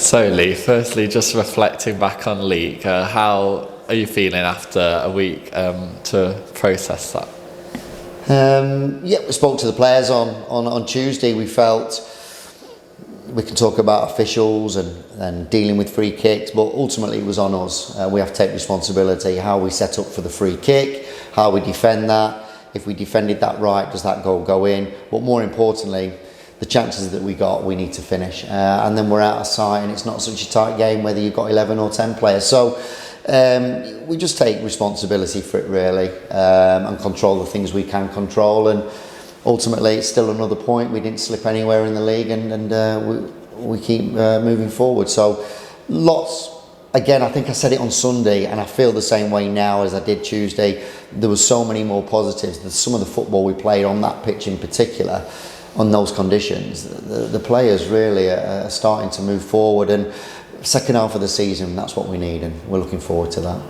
So Lee, firstly, just reflecting back on league, how are you feeling after a week to process that? We spoke to the players on Tuesday. We felt we can talk about officials and dealing with free kicks, but ultimately it was on us. We have to take responsibility, how we set up for the free kick, how we defend that. If we defended that right, does that goal go in? But more importantly, the chances that we got, we need to finish. And then we're out of sight, and it's not such a tight game whether you've got 11 or 10 players. So we just take responsibility for it really, and control the things we can control. And ultimately, it's still another point. We didn't slip anywhere in the league, and we keep moving forward. So lots. Again, I think I said it on Sunday, and I feel the same way now as I did Tuesday. There was so many more positives. Some of the football we played on that pitch in particular, on those conditions, the players really are starting to move forward. And second half of the season, that's what we need, and we're looking forward to that.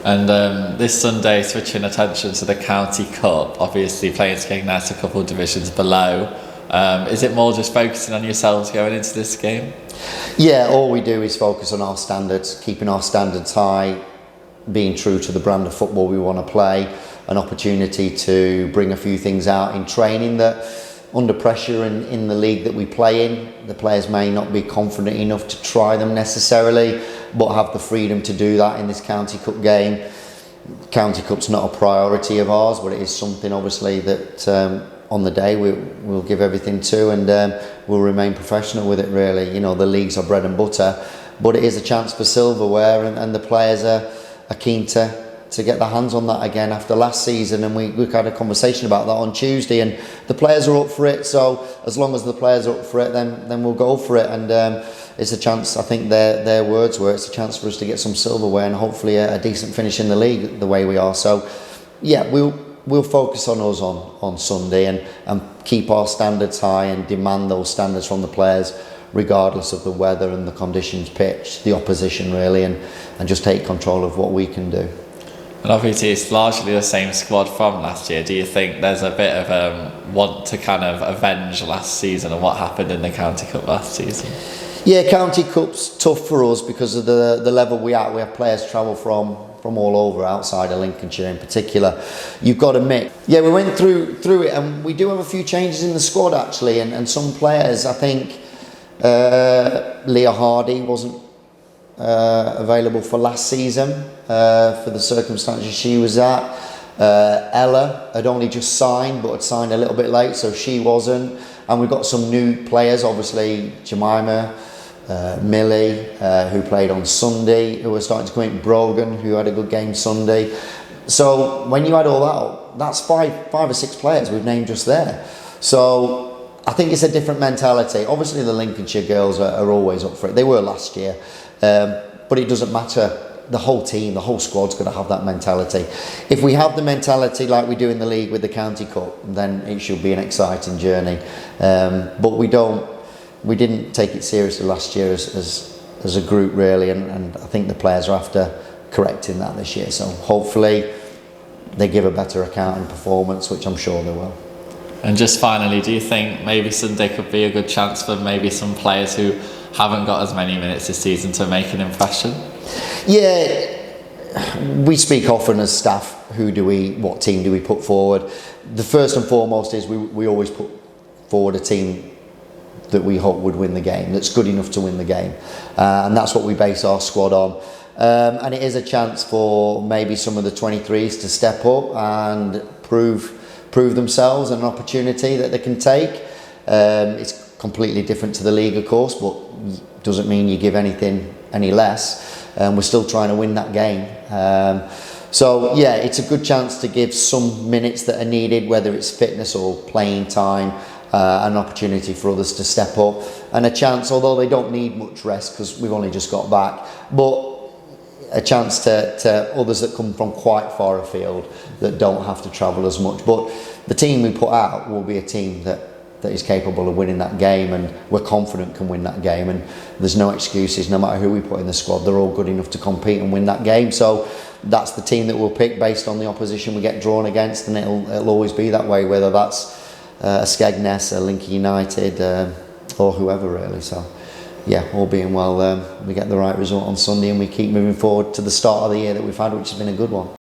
And this Sunday, switching attention to the County Cup, obviously playing Skegness a couple of divisions below. Is it more just focusing on yourselves going into this game? Yeah, all we do is focus on our standards, keeping our standards high, being true to the brand of football we want to play, an opportunity to bring a few things out in training that under pressure in the league that we play in, the players may not be confident enough to try them necessarily, but have the freedom to do that in this County Cup game. County Cup's not a priority of ours, but it is something obviously that on the day we'll give everything to, and we'll remain professional with it really. You know, the leagues are bread and butter, but it is a chance for silverware, and the players are keen to get their hands on that again after last season. And we had a conversation about that on Tuesday, and the players are up for it. So as long as the players are up for it, then we'll go for it. And it's a chance, I think their words were, it's a chance for us to get some silverware and hopefully a decent finish in the league the way we are. So yeah, we'll focus on us on Sunday and keep our standards high and demand those standards from the players regardless of the weather and the conditions, pitch, the opposition really, and just take control of what we can do. And obviously it's largely the same squad from last year. Do you think there's a bit of want to kind of avenge last season and what happened in the County Cup last season? Yeah, County Cup's tough for us because of the level we are. We have players travel from all over outside of Lincolnshire in particular. You've got a mix. Yeah, we went through it, and we do have a few changes in the squad actually, and some players, I think Leah Hardy wasn't available for last season for the circumstances she was at. Ella had only just signed, but had signed a little bit late, so she wasn't. And we've got some new players, obviously Jemima, Millie, who played on Sunday, who are starting to come in, Brogan, who had a good game Sunday. So when you add all that up, that's five or six players we've named just there. So I think it's a different mentality. Obviously the Lincolnshire girls are always up for it. They were last year. But it doesn't matter. The whole team, the whole squad's got to have that mentality. If we have the mentality like we do in the league with the County Cup, then it should be an exciting journey. But we didn't take it seriously last year as a group really, and I think the players are after correcting that this year. So hopefully they give a better account and performance, which I'm sure they will. And just finally, do you think maybe Sunday could be a good chance for maybe some players who haven't got as many minutes this season to make an impression? Yeah, we speak often as staff, what team do we put forward? The first and foremost is we always put forward a team that we hope would win the game, that's good enough to win the game, and that's what we base our squad on. And it is a chance for maybe some of the 23s to step up and prove themselves, and an opportunity that they can take. It's completely different to the league, of course, but doesn't mean you give anything any less. We're still trying to win that game. So yeah, it's a good chance to give some minutes that are needed, whether it's fitness or playing time, an opportunity for others to step up, and a chance, although they don't need much rest because we've only just got back, but a chance to others that come from quite far afield that don't have to travel as much. But the team we put out will be a team that is capable of winning that game, and we're confident can win that game, and there's no excuses. No matter who we put in the squad, they're all good enough to compete and win that game. So that's the team that we'll pick based on the opposition we get drawn against, and it'll always be that way, whether that's a Skegness, a Lincoln United, or whoever really. So yeah, all being well, we get the right result on Sunday and we keep moving forward to the start of the year that we've had, which has been a good one.